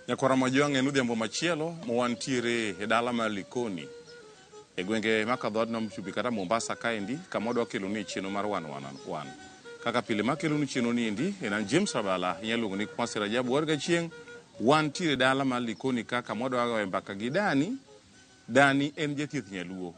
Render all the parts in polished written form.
Nyakwara Mojwang' en odhiambo machielo mwantiere e dala mar Likoni e gwenge makadhod nam chumbi kata Mombasa kaendi kama wadwa kelo ni chieno mar wan. Kaka pile makelo ni chieno ni endi en James Rabala inyalo ni Kwasi Rajabu warga chieng' wantiere dala mar Likoni kaka modwa go mbaka gi Dani en jathieth nyaluo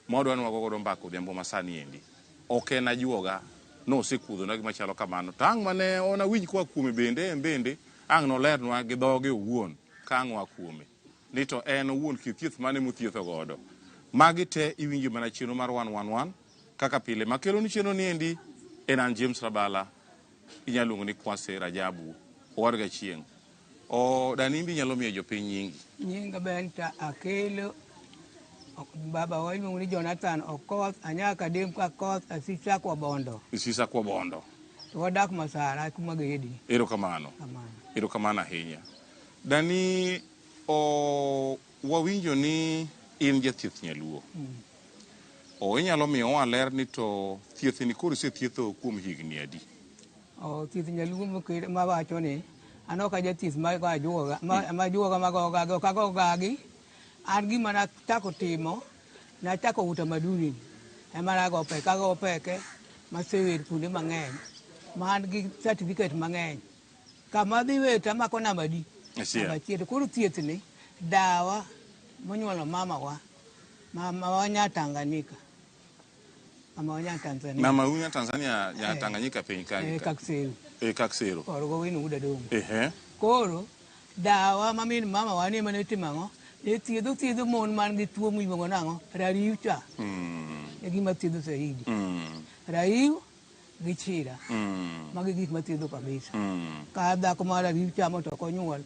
modwa nwago godo mbaka odhiambo masani endi. Ok en ajuoga no osekudho na gima chalo kamano. Tang' mane ona winj kwa kuome bende ang' nolernwa gi dhoge owuon ka ang' wa kuome. Ni to en owuon kithieth mane mothietho godo. Magi te iwinjo mana chieno mar 111 kaka pile makelo ni chieno ni endi en James Rabala inyalo ni Kwasi Rajabu warga chieng'. Dani imbi nyalo miyo jopiny nyingi. Nyinga benta akelo baba wa ni Jonathan Okoth anyaka dem ka Koth Asisa kwa Bondo. Asisa kwa Bondo. Wadak Masara kuma gedi. Erokamano. Erokamano ahinya. Dani wawinjo ni in jathieth nyaluo. Inyalo miyo wa ler ni to thieth ni koro sethietho kuom higni adi? Thieth nyaluo ma wacho ni anoka jathieth ma ajuoga ma juoga magoga kagogagi an gima nachako timo nachako uta maduni ema nago peke masewer kuonde mang'eny man gi certificate mang'eny kama dhi weta mako namba di achiel koro thieth ni dawa monyuolo mama wa nya Tanganyika mama wa nya Tanzania mama wa Tanzania ya Tanganyika piny kanyo Kaksero koro winu uda dong koro dawa mamin mama wa ni mane timango e thiedho mon man gi tuo miluongo nango rariw cha e gima thiedho saidi rariw gi chira magi gik mathiedho kabisa ka dhako mar rariw cha moto konyuol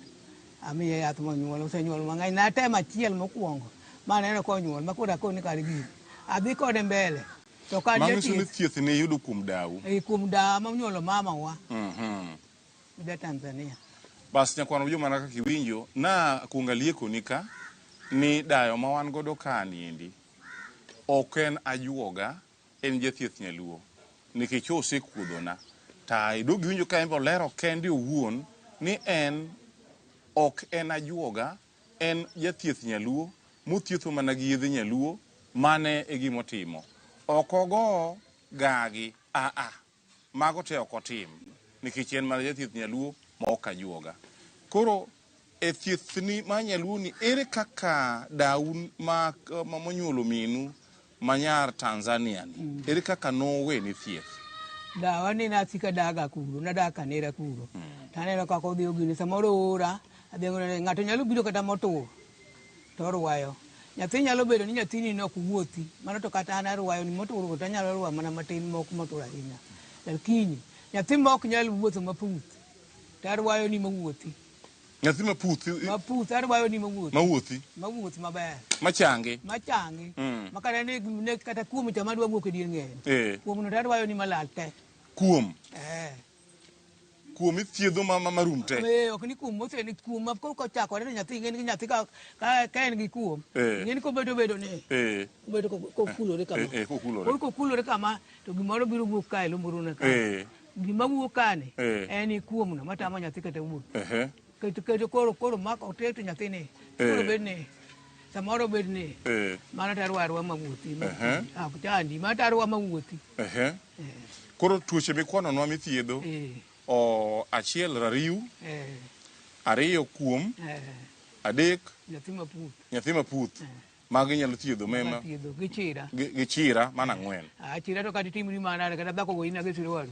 amiye yath monyuol osenyuol mang'eny na tema achiel mokwongo maneno konyuol makora koni kar gini adhi kode mbele to ka thieth ne yudo kuom dawu kuom dawa monyuolo mama wa da Tanzania. Bas Nyakwara Mojwang' mana kaka iwinjo na kuongalieko nika ni dayo ma wan godo kani endi ok en ajuoga en jathieth nyaluo nikech osekudhona ta idogi winjo ka embo lero kende owuon ni en ok en ajuoga en jathieth nyaluo mothietho mana gi yedhe nyaluo mane e gima otimo ok ogo gagi mago te ok otim nikech en mana jathieth nyaluo ma ok ajuoga. Koro e thieth ni ma nyaluo ni ere kaka daun ma monyuolo minu manyar Tanzania ni ere kaka nowe ni thieth? Dawa ni nasika daga kuro nadaka nera kuro taneno kako odhi ogini samoro ora adhigo ng'ato nyalo biro kata motur to orwayo nyathi nyalo bedo ni nyathini nok wuothi mano to kata an arwayo ni motur to nyalo rwa mana matin mok motur ahinya lakini nyathi mok nyalo wuotho maputh to arwayo ni mawuothi nyathi maputh arwayo ni mawuothi maber machangi makata ne kata kuom chama dwa wuok e dier ng'eye kuom no arwayo ni malal te kuom ithiedho marum te ok ni kuom mose ni kuom ma ko chakore ni nyathi ng'en gi nyathi ka en gi kuom ng'en ko bedo ni bedo ko kulore kama ko kulore kama to gimoro biro wuok ka lomborone ka gima wuok kane en kuom no matamo nyathi kata wuok keto koro mako oteto nyathini koro bedni samoro bedni mana tarwarwa mawuothi ok chandi mana tarwa mawuothi koro tuoche mikwanonwa mithiedho achiel rariw ariyo kuom adek nyathi maputh magi nyalo thiedho mema gi chira mana ng'wen chira to kata timri mana kata dhako go ina gesirwaro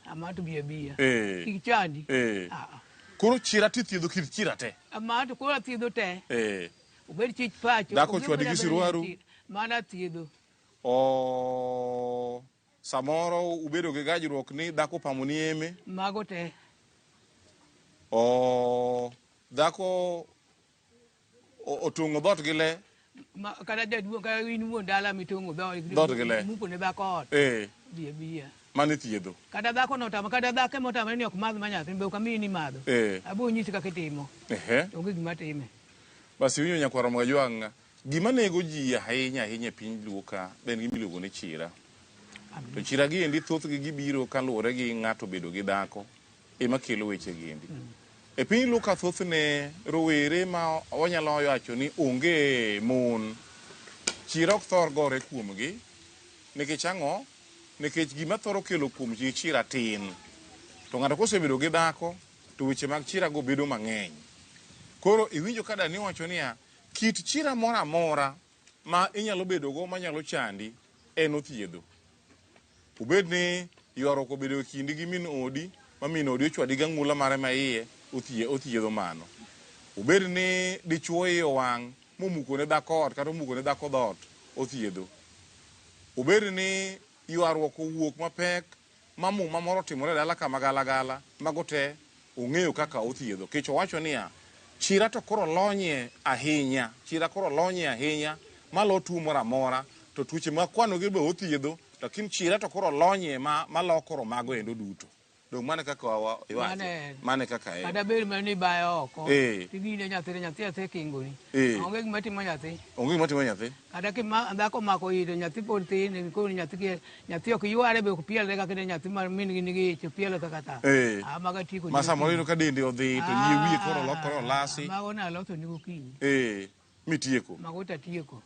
ama to biya kik chandi koro chira tithiedho kit chira te ama to koro thiedho te obed chich pacho dhako chwadi gesirwaro mana thiedho samoro ubedo gi gajruok ni dhako pamo ni eme mago te dhako otong'o dhot gi le kata jaduong' kata win wuon dala mitong'o dhot gi le muko ne dhako ot biya mane thiedho kata dhako notamo kata dhako motamo ni ok madh manyathi be okamiyi ni madho abo nyisi kaka itimo onge gima time. Basi winjo Nyakwara Mojwang' gima nego ji ahinya e piny luo ka en gima iluongo ni chira. To chira gi endi thoth gi gibiro kaluwore gi ng'ato bedo gi dhako ema kelo weche gi endi. E piny Luka thothne rowere ma wanyalo wacho ni onge mon, chira ok thor gore kuomgi, nikech ang'o? Nikech gima thoro kelo kuom chira tin. To ng'ato kosebedo gi dhako, to weche mag chira go bedo mang'eny. Koro iwinjo ka dani wacho niya, kit chira moro amora ma inyalo bedo go manyalo chandi en othiedho. Ubed ni ywaruok obedo e kindi gi min odi, ma min odi ochwadi gang'ula mare ma iye, othiedho mano. Ubed ni dichuo iye owang' momuko ne dhako ot kata omuko ne dhako dhot, othiedho. Ubed ni ywaruok owuok mapek ma muma moro timore dala kama gala mago te ong'eyo kaka othiedho. Kech owacho niya, chira to koro lonye ahinya, malo tuo moro amora, to tuoche ma kwanogi be othiedho, lakini chira to koro lonye malokoro mago endo duto. Dong mane kaka mane kaka kada ber mani bayo oko tigine nyathi asekingoni onge gima timo nyathi kada ki dhako mako ide nyathi pod tin ko nyathi ok yware be ok piele kaka nyathi ma min gi nigi ich piele kaka ta maga tiko masa moro ka dende odhi to yie wiye koro lokore olasi mago na loso ni gokinyi mitieko mago tatieko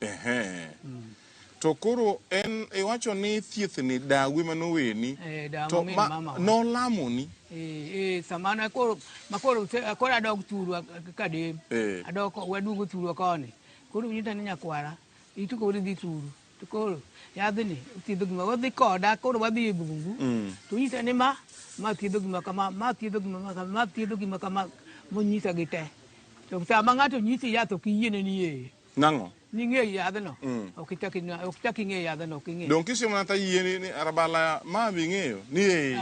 to koro en iwacho ni thieth ni dawi manoweni to nolamoni samana koro adog thuru kadem adog wadugo thuru koni koro winjo ni nyakwara itu koro dhi thuru to koro yadhni thiedho gima wadhi koda koro wadhi e bungu to nyisa ni ma thiedho gima kama monyisa gi te to sama ng'ato nyisi yath ok iyiene ni ye nang'o ninge yadhno ok chaki ng'e yadhno ok ing'e donc kisemo nata yie ni arabala ma bi ng'eyo ni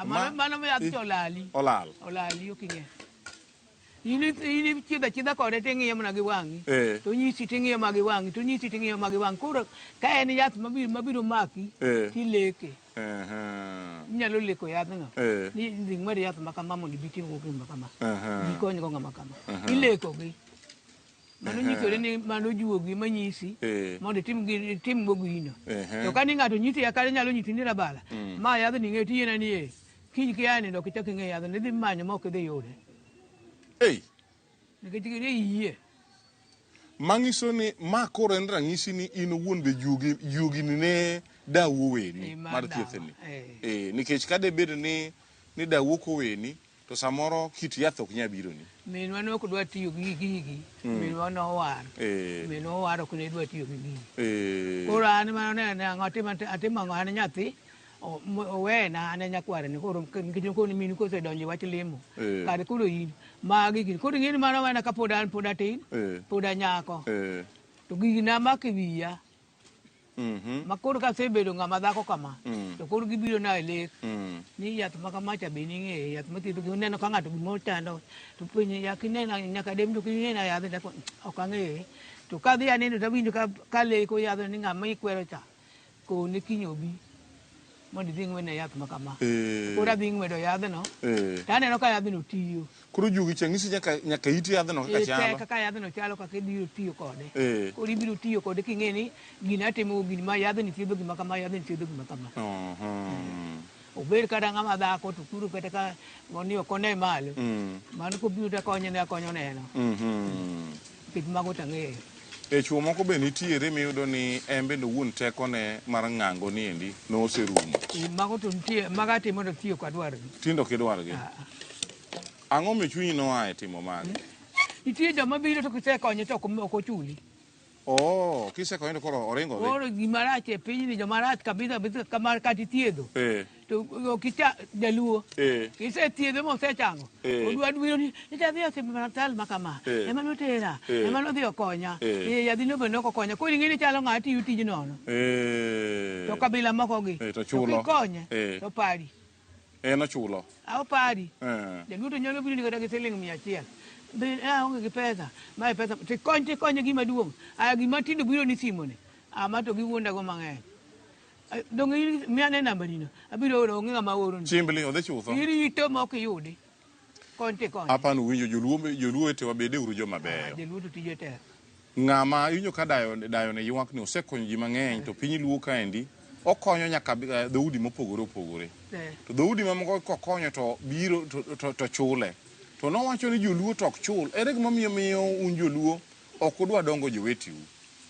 mano yadh to olali ok ing'e ini chiedha kode ting'iyo mana gi wang'i to nyisi ting'iyo ma gi wang'i to nyisi ting'iyo ma gi wang'i koro ka en yath mabiro maki tileke inyalo leko yadhno ni dhi ng'wed yath makama mondo ibitimgo gima kama gikonygo ng'ama kama ilekogi mano nyisore ni mano juogi manyisi mondo timgo gino to ka ni ng'ato nyisi kata nyalo nyisi ni rabala ma yadhni ng'e tiyiena ni kiny kiani dok ichak ing'e yadhni idhi manyo ma ok idhi yude nikech yie mang'iso ni ma koro en ranyisi ni in owuon be juogini ne dawu weni mar thiethni nikech ka debed ni dawu ok oweni to samoro kit yath ok nya biro ni minwa ne ok dwa tiyo gi gigi minwa nowar ok ne dwa tiyo gi gigi koro an atimo ang'o an nyathi owena an nyakwareni koro nikech koro minu kosedonjo wach lemo kare koro in magi gini koro ing'eni mano mana ka pod atin pod anyako to gigi namako e wiya ma koro kasebedo ng'ama dhako kama to koro gibiro na e lek ni yath makamacha be ning'e yath mathiedho uneno ka ng'ato gimoro chando to penjo yakinena nyaka dem to kinena yadh ok ang'eye to kadhi aneno tawinjo ka leko yadh ni ng'ama ikwero cha kone kiny obi mondo idhi ng'wedne yath makama koro adhi ng'wedo yadhno to aneno ka yadhno tiyo koro jugi cha ng'isi nyaka it yadhno kaka yadhno chalo kaka ibiro tiyo kode koro ibiro tiyo kode king'e ni gini atimo gini ma yadhni thiedho gima kama yadhni thiedho gima kama obed kata ng'ama dhako to kuro kata ka ni ok one malo mano kobiro to akonyo neno nikech mago tang'eyo chuo moko be nitiere miyudo ni en bende wuon tekone mar ng'ango ni endi noserumo mago to nitie maga timo to tiyo kadwargi tindo kidwargi ang'o michunyi noa e timo magi nitie joma biro to kisekonye to ok ochuli kisekonye to koro oringo dhi koro gima rach e pinyni joma rach kabisa kamar kata ithiedho to kicha jaluo kisethiedho mosechango odwa dwiro ni idhi osiptal makama ema notera ema nodhi okonya yadhino be nokokonya koro ing'eni chalo ng'ama tiyo tij nono to kabila mokogi to kikonye to pari nochulo opari jaluo to nyalo biro ni kata gi siling 100 onge gi pesa mae pesa tikonye gima duong' gima tindo biro ni simone ama to giwuondago mang'eny dong miane namba nino abiro oro onge ng'ama oro ni chimbli odhi chutho irito ma ok iyudi konti apano winjo joluo etewa bede uru joma beyo joluo to tije tek ng'ama inyo ka dayo ne ywak ni osekonyo ji mang'eny to piny luo kaendi okonyo nyaka dhoudi mopogore opogore to dhoudi mamoko kokonyo to biro to chule to nowacho ni joluo tok chul. Ere gima miyo un joluo ok udwa dongo jowetiu,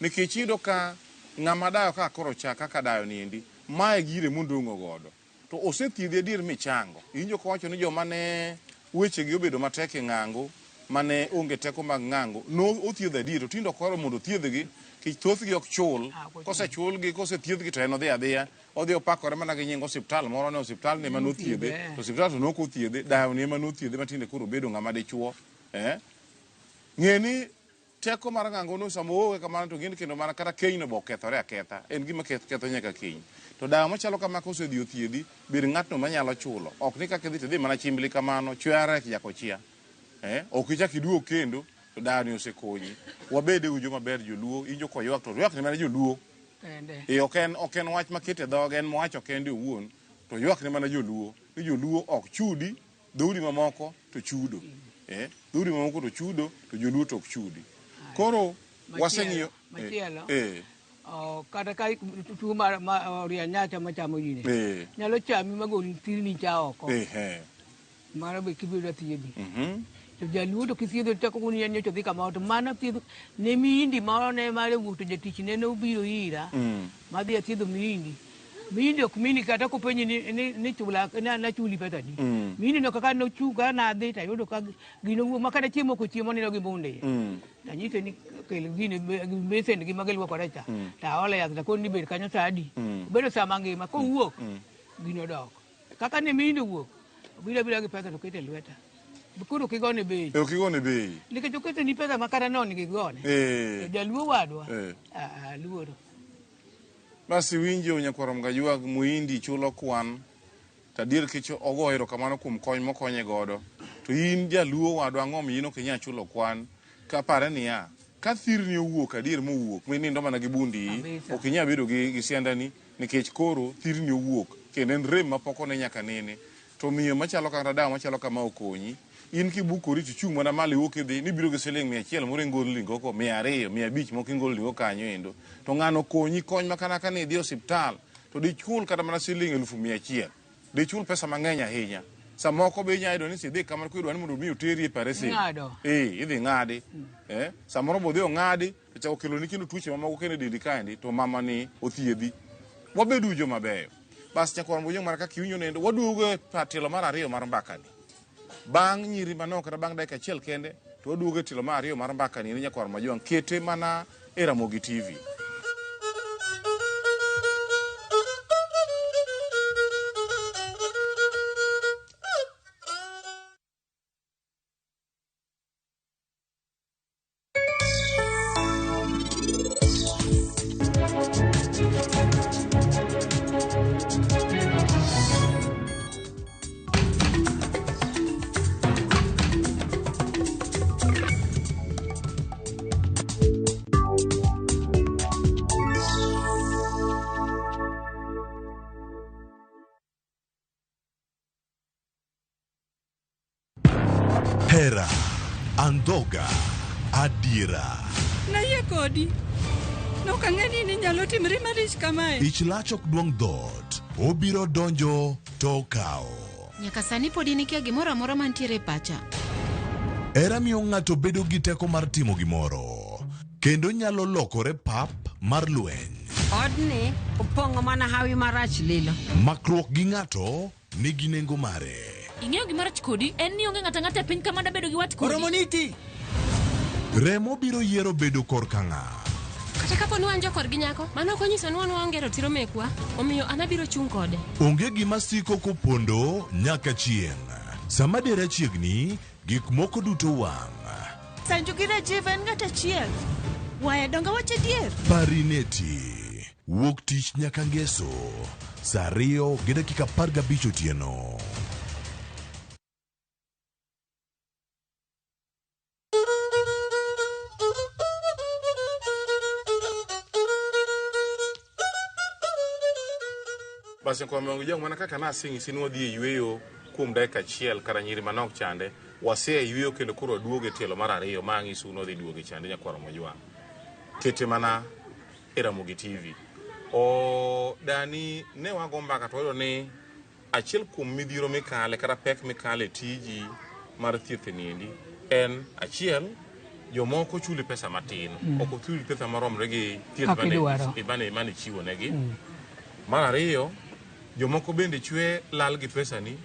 nikech iyudo ka ng'ama dayo ka koro cha kaka dayo niendi mae gire mondong'o godo to osethiedhi adier michango. Injo kowacho ni joma ne wechegi obedo matek e ng'ango mane onge teko mag ng'ango no othiedho adier, to tindo koro mondo thiedhgi kich thothgi ok chul. Kosechulgi kosethiedhgi to en odhi adhiya odhi opakore mana gi nying osiptal moro ne osiptal ne manothiedhe to osiptal to nok othiedhe dayo ne manothiedhe matinde koro bedo ng'ama dichuo. Ng'eni teko mar ng'ango no samo owe kamano to gin kendo mana kata keny no bokethore aketha, en gima ketho nyaka keny. To dayo machalo kama kosedhi othiedhi bed ng'atno manyalo chulo, ok ni kaka idhi to dhi mana chimbli kamano chwere jako chia. Ok ichak iduogo kendo to dayo ni osekonyi. Wabede ujo maber joluo, injo koywak to ywak ni mana joluo. Ok en wach makete dhoge, en mowacho kende owuon to ywak ni mana joluo. Ni joluo ok chudi, dhoudi mamoko to chudo. Dhoudi mamoko to chudo to joluo to ok chudi. Koro waseng'iyo machielo kata ka tuo mar ria nyacha machamo yine nyalo chami magoli tirni cha oko mano be kibiro thiedhi. To jaluo to kithiedho teko kuni en nyocho dhi kama to mana thiedho ne mindi moro ne mare wuok to jatich ne obiro ira madhi thiedho mindi ok mini kata kopenji ni chula na chuli pesa di mini no kaka no chuga na dhi ta yudo ka gino wuok makata chiemo ko chiemo ni no gi bunde ta nyite ni kel gine besen gi magelwa korecha ta ole ya ta koni ber kanyo tadi bedo sama ngima ko wuok gino dok kaka ne mindi wuok bila gi pesa to kete lweta bukuru kigone bei kigone bei nikech okete ni pesa makata non kigone jaluo wadwa luoro. Basi winjo nyakwarom gayuag muindi chulo kwan tadier kich ogoero kamano kuom kony mokonye godo to in jaluo wadwa ang'o miyo ok inyal chulo kwan ka pare niya ka thirni owuok adier mowuok minindo mana gi bundi ok inyal bedo gi siandani nikech koro thirni owuok kendo en rem mapoko ne nyaka nene to miyo machalo kaka dawa machalo kama okonyi in kibukori to chung mana malo iwuok idhi ni biro gi siling 100 moro ingol lingo ko 200 500 moko ingol lingo kanyo endo to ng'ano konyi kony makana ka ni dhi osiptal to dichul kata mana siling 100,000 dichul pesa mang'eny ahinya. Samoko be inyayudo ni sidhi kamano kidwa ni mondo mi oteri e parese idhi ng'adi samoro bodhi ong'adi to chako keloni kendo tuoche mamoko kendo dendi kaendi to mama ni othiedhi. Wabedo ujo mabeyo bas nyakwarom buyo mar kaka iwinjo nendo waduogo tilo mar ariyo mar mbakani bang' nyiri manok kata bang' dakika achiel kende to waduogo tilo mar ariyo mar mbakani ni nyakwarom majuang kete mana e Ramogi TV. Hera, andhoga, adiera. Naye kodi. Nokang'eni ni nyalo timri marich kamae. Ich lach ok duong' dhot. Obiro donjo to kao. Nyaka sani podi nikia gimoro amora mantiere pacha. Hera miyo ng'ato bedo gi teko mar timo gimoro. Kendo nyalo lokore pap mar lweny. Odni opong'o mana hawi marach lilo. Makruok gi ng'ato nigi nengo mare. Ing'eyo gimarach kodi en ni onge ng'ata piny kama da bedo gi wat kodi. Oromoniti. Remo biro yiero bedo kor ka ng'a. Kata kapo ni wan jokor gi nyako, mano ok onyiso ni wan waonge ratiro mekwa, omiyo an abiro chung' kode. Onge gima siko kopondo nyaka chieng'. Sama dera chiegni, gik moko duto wang'. Sanju gi Rajiv en ng'at achiel. Waye donga wache dier. Parineti. Wuok tich nyaka ngeso. Saa 2:15 otieno. Basi kwa mwangu jangu mana kaka nasingi sinu wadhi yweyo kuom dakika achiel kara nyiri manok chande wase yweyo kendo koro duoge telo mar ariyo mangi suno dhi duoge chande nyakwaro mojwang kete mana e Ramogi TV. Dani ne wago mbaka to ni achiel kuom midhiro mikale kata pek mikale tiji mar thieth niendi en achiel jomoko chuli pesa matin ok ochuli pesa maromre gi thieth mane chiwo negi. Mar ariyo jomoko bende chwe lal gi pesa ni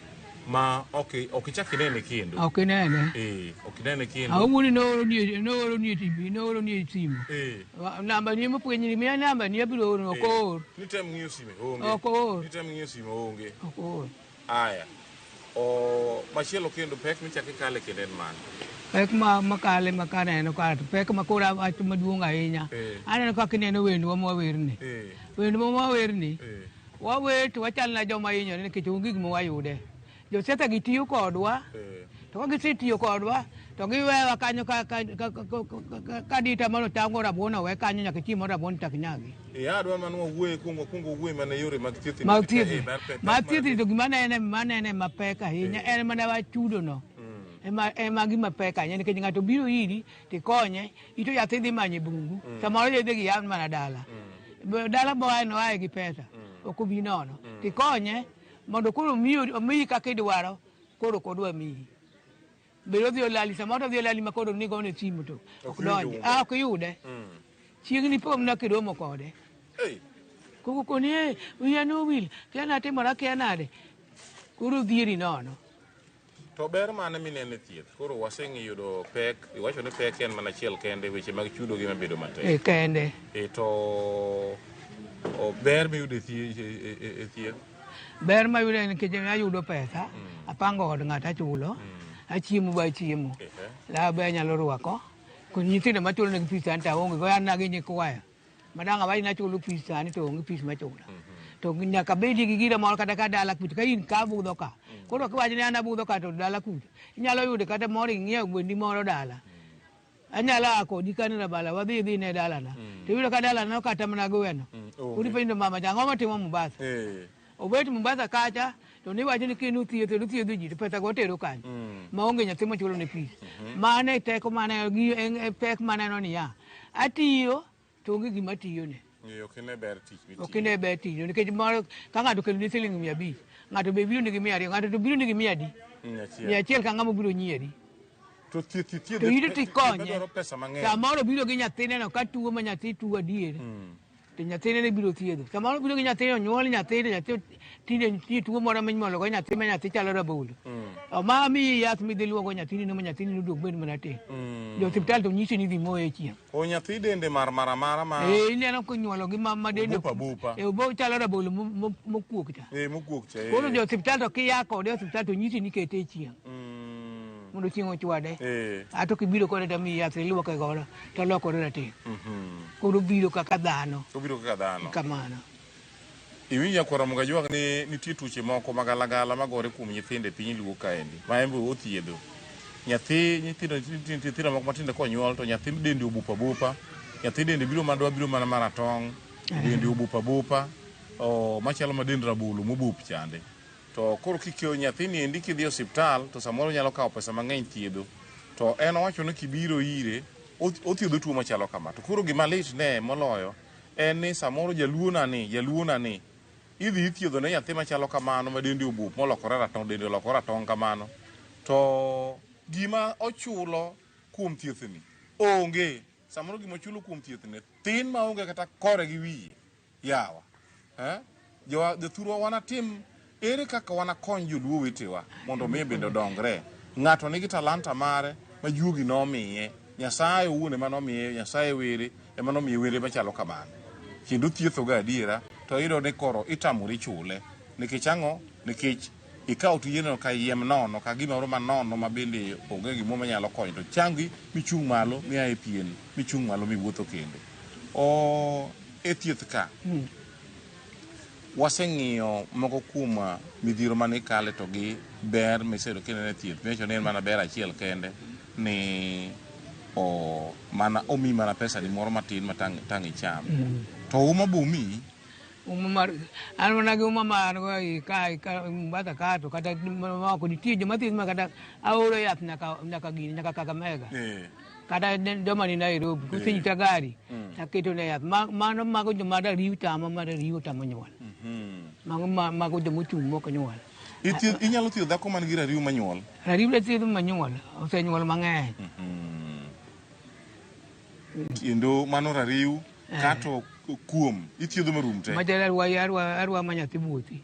ma ok ichak inene kendo. Ok inene. Ok inene kendo. Awuni no oro ni TV, no oro ni simu. Namba ni mopwenyi mi namba ni abiro oro ko. Nitem ng'iyo sime onge. Oko. Nitem ng'iyo sime onge. Oko. Aya. Machielo kendo pek michake kale kendo en man. Pek makale makaneno ka pek makora wach maduong' ahinya. Aneno kaka ineno wendwa mwawerni. Wendwa mwawerni. Wawer to wachal na joma hinyore nikech onge gima wayude. Joseta gitiyo kodwa. To ka gisetiyo kodwa to giwewa kanyo ka dita mano tango rabuon we kanyo nyaka chiemo rabuon tak nyagi. Adwa manwa wuoye kungo wuoye mana yore mag thieth. Mag thieth to gima manene mapek ahinya en mana wachudo no. Ema gima pek ahinya nikech ng'ato biro iri tikonye ito yathi dhi manye bungu samoro yedhe gi yan mana dala. Dala boye no ae gi pesa ok obi nono tikonye mondo koro omiyi kaka idwaro koro kodwa miyi. Biro dhi olali samoro dhi olali ma koro nigo ne simu to ok donji. Ok yude. Chiegni pom na kiromo kode. Koko koni wiya no wil kiana timora kianade koro dhieri nono. To ber mane minene thieth koro waseng'iyudo pek iwacho ni pek en mana achiel kende weche mag chudo gi mabedo matek. Kende. To ber miyudo e thieth. Ber mayudo nikech ayudo pesa apango od ng'ata chulo achiemo ba chiemo la be nyalo rwako kun nyithindo machulo negi pesa anta onge go an nagi nyikwayo madanga wai na chulo pesa ni to onge pesa machulo to nyaka bedi gi gira moro kata ka dala kuch ka in ka budho ka koro ka wajni an abudho ka to dala kuch inyalo yude kata moro ing'iew gwendi moro dala anyalo akodi kanina bala wadhi ne dala na to yudo ka dala no kata mana gweno uri pendo mama jango matimo Mombasa obet Mombasa kacha to ni wacho ni kinu thietho ji to pesa go tero kanyo maonge nyathi machulo ne pis mane teko mane gi pek mane no niya atiyo to onge gima tiyo ne ok ne ber tich mitiyo. Ok ne ber tich nikech moro ka ng'ato kelo ni siling 500 ng'ato be biro nigi 200 ng'ato to biro nigi 100 100 ka ng'ama biro nyieri to thieth to yudo tikonye samoro biro gi nyathine no ka tuo ma nyathi tuo adier to nyathine ne biro thiedho samoro biro gi nyathine onyuol nyathine tinde nitie tuo moro minyuolo go nyathi ma nyathi chalo rabolo ma miyi yath midhi luogo nyathini no ma nyathini no duog bed mana tin jo osiptal to nyisi ni dhi moye chieng' nyathi dende maramara ma ineno konyuolo gi ma dende bo chalo rabolo mokuok cha koro jo osiptal to kiya kode osiptal to nyisi ni kete chieng' mondo chieng' ochwade ato kibiro kode to miyi yath iluoke godo to lokore rateng' koro biro kaka dhano kamano. Iwinja kwara mga juak ni nitie tuoche moko magalagala magore kuom nyithinde e piny luo kaendi ma embe othiedho nyithindo moko matinde konyuol to nyathi dende obupa bupa nyathi dende biro mana maratong dende obupa bupa machalo ma dend rabolo mobup chande to koro kikeo nyathini endi kidhi osiptal to samoro nyalo kawo pesa mang'eny thiedho to en owacho ni kibiro ire othiedho tuo machalo kama to koro gima lit ne moloyo en ni samoro jaluo nani idhi ithiedho ne nyathi machalo kamano ma dende obup molokore ratong dende olokore ratong kamano to gima ochulo kuom thiethni onge samoro gima ochulo kuom thiethni tin ma onge kata kore gi wiye yawa jothurwa wanatim ere kaka wanakony joluo wetewa mondo miye bende odongre ng'ato nigi talanta mare ma juogi nomiye Nyasaye owuon ema nomiye Nyasaye were ema nomiye were machalo kamano kendo thietho ga adiera to iyudo ni koro itamore chule nikech ang'o nikech ikawo tijeno ka yiem nono ka gimoro manono ma bende onge gimo manyalo konyo to changi michung' malo miya e pien michung' malo miwuotho kendo e thieth ka waseng'iyo moko kuom midhiero mane kale to gi ber misedo kinene thieth miwacho ni en mana ber achiel kende ni mana omi mana pesa ni moro matin matang' icham to uma bomi an mana gi uma mar go ka Mombasa ka to kata ko nitie joma thieth ma kata aoro yath nyaka gini nyaka Kakamega kata joma ni Nairobi kusenyita gari aketo ne yath mano mago joma da riu tamo nyuol mago joma chung' moko nyuol Inyalo thiedho dhako man gi rariw manyuol. Rariw da thiedho manyuol, osenyuol mang'eny. Kendo mano rariw kato kuom ithiedho marum te. Machal arwa ma nyathi buothi.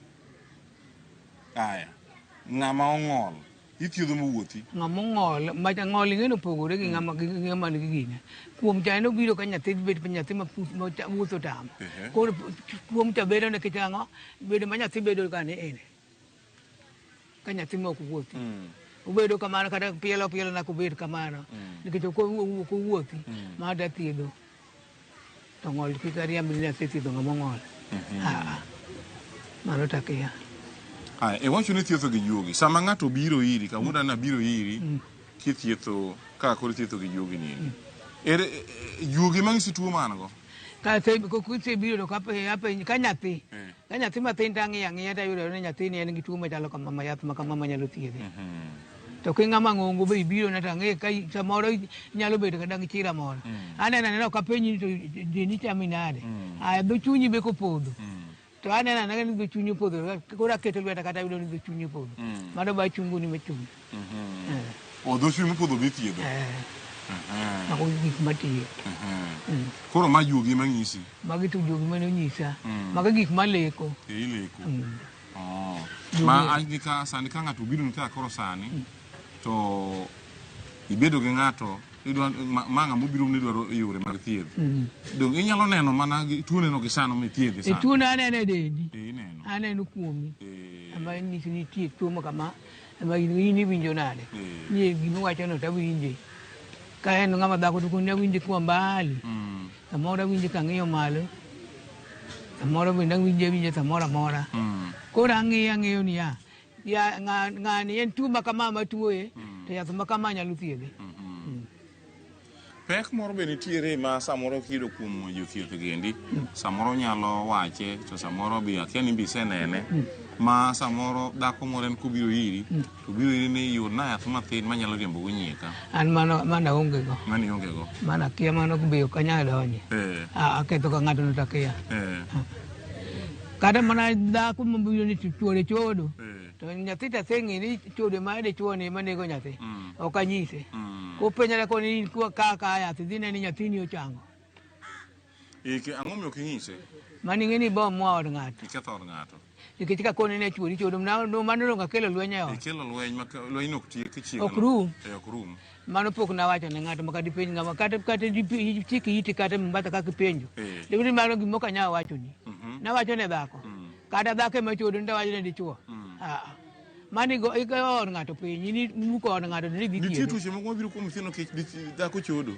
Aya. Ng'ama ong'ol ithiedho mawuothi. Ng'ama ong'ol, ng'ol ing'eno pogore gi ng'ama nigi gine. Kuom cha en obiro ka nyathi bet nyathi ma wuotho tam. Koro kuom cha bedo nikech ang'o, bedo ma nyathi bedo ka ne ene. Ka nyathi ma ok wuothi. Ubedo kamano kata pielo na kubed kamano. Nikech ok wuothi ma da thiedho. To ng'ol kik ariamb ni nyathi thiedho ng'ama ong'ol. Mano takia. Wacho ni thietho gi juogi. Sama ng'ato biro iri, kawuono na biro iri, kithietho kaka koro thietho gi juogi ni. Juogi mang'isi tuo mango? Ka biro to ka nyathi mathin tang'iya tayudo ni nyathi ni en gi tuo machalo kama yath ma kama manyalo thiedhe. To ki ng'ama ng'ongo be ibiro na tang'e ka samoro nyalo bedo ka dang' chira moro. Aneno ka penyi to deni chami nade. Dho chunyi be kopodho. To anena ni dho chunyi opodho. Koro aketo lweta kata yudo ni dho chunyi opodho. Mano ba chungu ni machungu. Dho chunyi opodho be thiedho? Ako gik matiyo. Koro ma juogi mang'isi? Magi to juogi mane onyisa. Magi gik maleko. Ileko? Ma angi ka sani ka ng'ato biro nika koro sani, to ibedo gi ng'ato, ma ng'amo biro ni dwaro yore mag thieth. Dong inyalo neno mana tuone no gisano mi thiedhi sani? Tuone aneno dendi. Ineno? Aneno kuomi. Ama nyisi ni tieth tuo ma kama, ama in iwinjo nade. Ni gima wacho no tawinje. Ka en ng'ama dhako to kundi awinje kwa mbali. Samoro awinje kang'iyo malo. Samoro bende awinje samoro amora. Koro ang'iyo ni ng'ani en tuo ma kama matuoye, to yath ma kama nyalo thiedhe. Pek moro be nitiere ma samoro kido kuom jothieth gendi, samoro nyalo wache, to samoro be akia ni mbise nene, ma samoro dhako moro en kubiro iri, to biro iri ni yud na yath mathin manyalo riembo go nyika. An mana onge go. Mani onge go? Mana kia mano kubeyo kanyalo donje. Aketho ka ng'ato no takia. Kata mana dhako mabiro ni chuore chodo. To nyathi ta seng'i ni chodo ma de chuone manego nyathi. Ok anyise. Kopenyara koni in ka yath dhi ne ni nyathini ochango. Ang'o miyo king'ise? Mani ng'eni bo mwa od ng'ato. Iketho od ng'ato. Nikech ka koni ne chuori chodo mano donga kelo lweny e ot. Kelo lweny ma lweny ok tiek chieng'. Ok rum. Ok rum. Mano pok na wacho ne ng'ato maka dipenj ng'ama kata chiki iti kata mbata kaka penjo. Dibri mano gimoka nya wacho ni. Na wacho ne dhako. Kata dhako ema chodo nda wacho ne dichuo. Mani go od ng'ato piny ni muko od ng'ato ni dhi nitie tuoche moko mabiro kuom thino kech dhako chodo.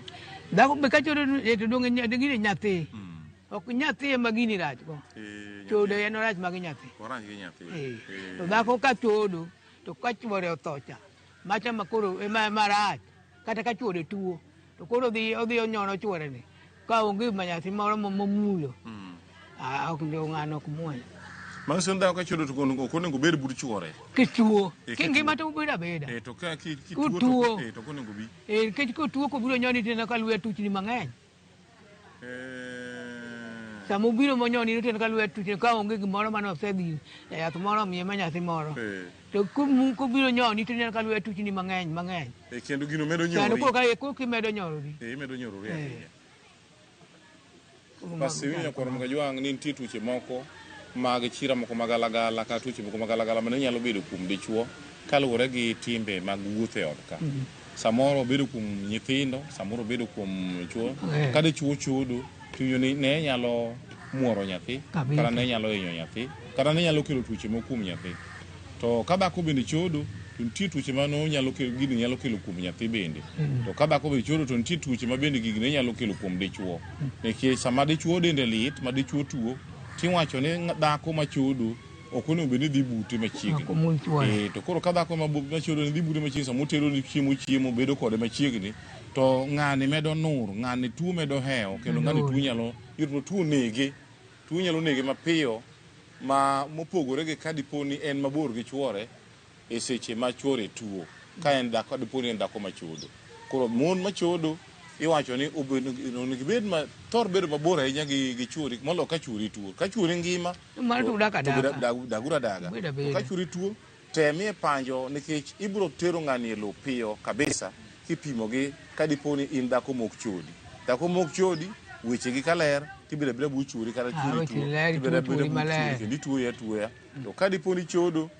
Dhako be ka chodo to donge gini nyathi. Ok nyathi ema gini rach go. Chodo en rach magi nyathi. Orach gi nyathi. To dhako ka chodo to ka chuore othocha. Macha makoro ema marach. Kata ka chuore tuo. To koro odhi onyono chuore ni. Ka onge ma nyathi moro momulo. Ok ndio ng'ano ok muony. Mang sen dhako ka chodo to konego bed bur chuore. Kituo. Kingima to beda beda. To ka kituo to konego bi. Kech ko tuo ko biro nyoni tena ka lwe tuchni mang'eny. Samo biro monyoni tena ka lwe tuchni ka onge gimoro mano osedhi. Yath moro miye ma nyathi moro. To ko biro nyoni tena ka lwe tuchni mang'eny. Kendo gino medo nyori. Kendo ko kimedo nyori. Medo nyori ahinya. Basi winya kwa mgajwang ni nitie tuoche moko mag chira moko magalagala ka tuoche moko magalagala mane nyalo bedo kuom dichuo kaluwore gi timbe mag wuothe od ka. Samoro bedo kuom nyithindo, samoro bedo kuom chuo. Ka dichuo chodo, tuyo ne nyalo muoro nyathi, kata ne nyalo hinyo nyathi, kata ne nyalo kelo tuoche moko kuom nyathi. To ka dhako bende chodo, to nitie tuoche ma no nyalo kelo gini nyalo kelo kuom nyathi bende. To ka dhako bende chodo to nitie tuoche ma bende gini nyalo kelo kuom dichuo. Nikech sama dichuo dende lit, ma dichuo tuo, tiwacho ni dhako ma chodo ok onego bed ni dhi bute machiegni. To koro ka dhako ma chodo ni dhi bute machiegni, sama otero ni chiemo bedo kode machiegni, to ng'ani medo nur, ng'ani tuo medo hewo, kendo ng'ani tuo nyalo yudo tuo nege. Tuo nyalo nege mapiyo ma mopogore gi ka dipo ni en mabor gi chuore e seche ma chuore tuo. Ka en dhako dipo ni en dhako ma chodo. Koro mon ma chodo iwacho ni onego bed ma thor bedo mabor ahinya gi chuori molo ka chuori tuo. Ka chuori ngima dagura daga. Ka chuori tuo temie panjo nikech ibro tero ng'ani e lo piyo kabisa kipimogi kadiponi in dhako mok chodi. Dhako mok chodi, wechegi kaler, tibire bire buchuri kata churi tuo, tibire bire buchuri kendi tuo ya tuoya. To kadiponi chodo,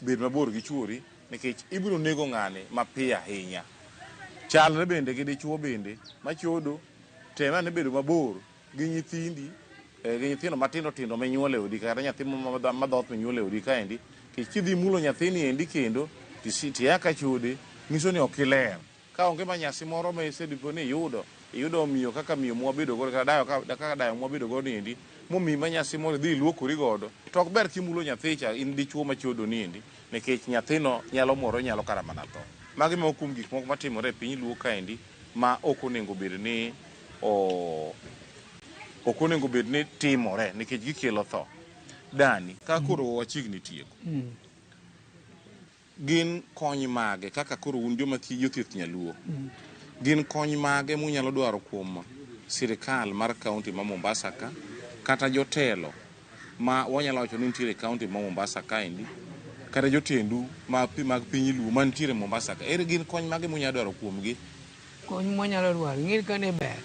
bed mabor gi churi, nikech ibro nego ng'ani mapiyo ahinya. Chalre bende gi dichuo bende, machodo, tema ne bedo mabor gi nyithindi, gi nyithindo matindo tindo menyuole odi, kata nyathi madhoth menyuole odi kaendi, kidhi mulo nyathini endi kendo, tiya ka chode, nyiso ni ok iler. Ka onge manyasi moro ma isedipo ni iyudo miyo kaka miyo mwabedo godo, kaka dayo mwabedo godo endi, momi manyasi moro dhi luokori godo, to ok ber kimulo nyathicha in dichuo machodo ni endi, nikech nyathino nyalo moro nyalo kara mana tho. Magi moko kuom gik moko matimore e piny luo kaendi ma ok onego bed ni timore nikech gikelo tho. Dani, ka koro wachiegni tieko. Gin kony mage kaka koro un joma jothieth nyaluo. Gin kony mage munyalo dwaro kuom sirikal mar kaunti ma Mombasa ka, kata jotelo ma wanyalo wacho ni nitiere kaunti ma Mombasa kaendi, kata jotendu mag piny luo mantiere Mombasa ka. Ere gin kony mage munyalo dwaro kuomgi? Kony mwanyalo dwaro ng'ir kane ber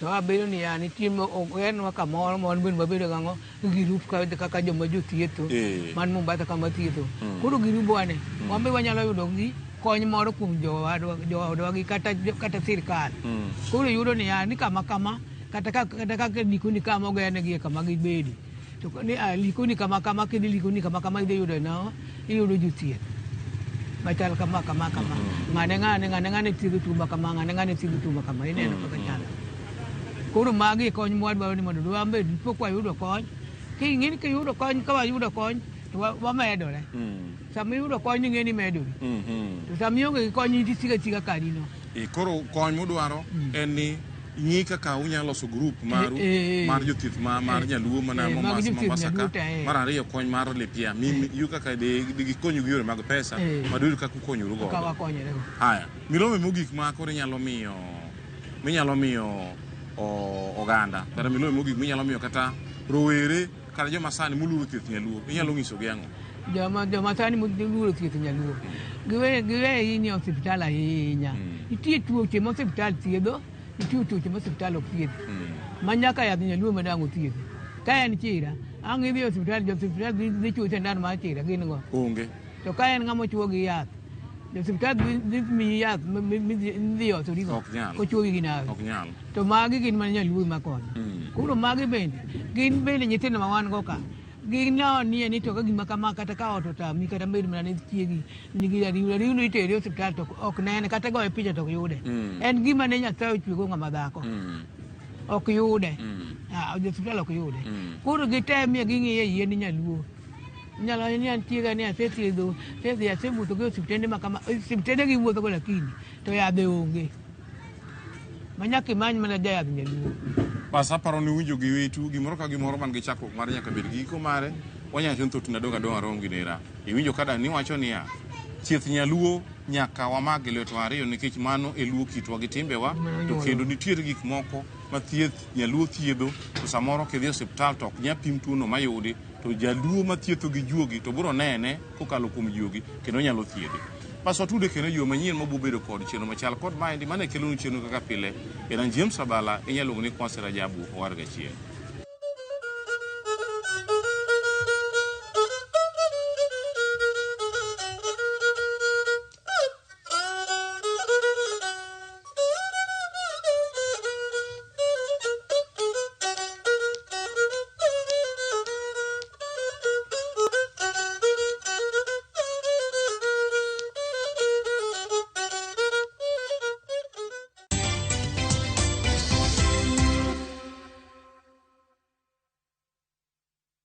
to abedo ni yani timo ogeno kamoro mon bin mabedo gango girup kaka joma jothietho man Mombasa kama thietho koro girubo ane wambe wanyalo yudo gi kony moro kuom jowadwa gi kata sirikal koro yudo ni yani kama kata kaka likoni kama ogene gi kama gibedi to ni likoni kama kidi likoni kama ide yudo na iyudo jothieth machal kama ngane thiedho tuo kama ngane thiedho tuo kama ineno kaka chalo koro magi kony mwadwaro ni mondo wambe dipo kwa yudo kony king'eni ka yudo kony ka wayudo kony to wamedore sama yudo kony ng'eni medore to sama ionge kony tiga kanino koro kony mudwaro en ni ng'i kaka unyalo loso grup mar jothieth mar nyaluo mana Mombasa ka. Mar ariyo kony mar lipia yu kaka gikonyo gi yore mag pesa madudu kaka ukonyoru godo. Haya, milome mogik ma koro minyalo miyo oganda kata milome mogik minyalo miyo kata rowere kata joma sani muluoro thieth nyaluo inyalo ng'iso gi ang'o? Joma sani muluoro thieth nyaluo giwe ini osiptal ahinya nitie tuoche ma osiptal thiedho nitie tuoche ma osiptal ok thiedhi manyaka yath nyaluo madang' othiedhi ka en chira ang' idhi osiptal jo-osiptal dhi chuo sindan mar chira gin go onge to ka en ng'ama chuo gi yath jo-osiptal dhi miyi yath midhi osorigo kochuogi gi nawe to magi gin mana nyaluo makonyo koro magi bende gin bende nyithindo ma wan go ka ginnie ni to ka gima kama kata ka ot otami kata bed mana ne chiegi nigi riwno itere osiptal to ok nene kata goye picha to ok yude en gima ne Nyasaye ochwego ng'ama dhako ok yude osiptal ok yude koro gitemie ging'iye yien nyaluo nyalo ni antiega ni asethiedho asewuotho gi osiptende makama osiptende gi wuotho go lakini to yadhe onge manyaka imany mana jayadh nyaluo. Pas aparo ni winjo gi wetu gimoro ka gimoro man gi chakruok mar nyaka bed giko mare wanyacho ni thoth nadonga rom gi nera iwinjo kada ni wacho niya thieth nyaluo nyaka wamag lweto ariyo nikech mano e luo kitwa gi timbewa to kendo nitiere gik moko ma thieth nyaluo thiedho to samoro kidhi osiptal to ok nya pim tuono mayudi to jaluo ma thietho gi juogi to biro nene kokalo kuom juogi kendo nyalo thiedhe. Pas watude kendo yo manyien mabobedo kod chenro machal kod maendi mane kelonu chenro kaka pile. Eran James Abala inyalo ng'e ni Kwasera Jabu warga chien.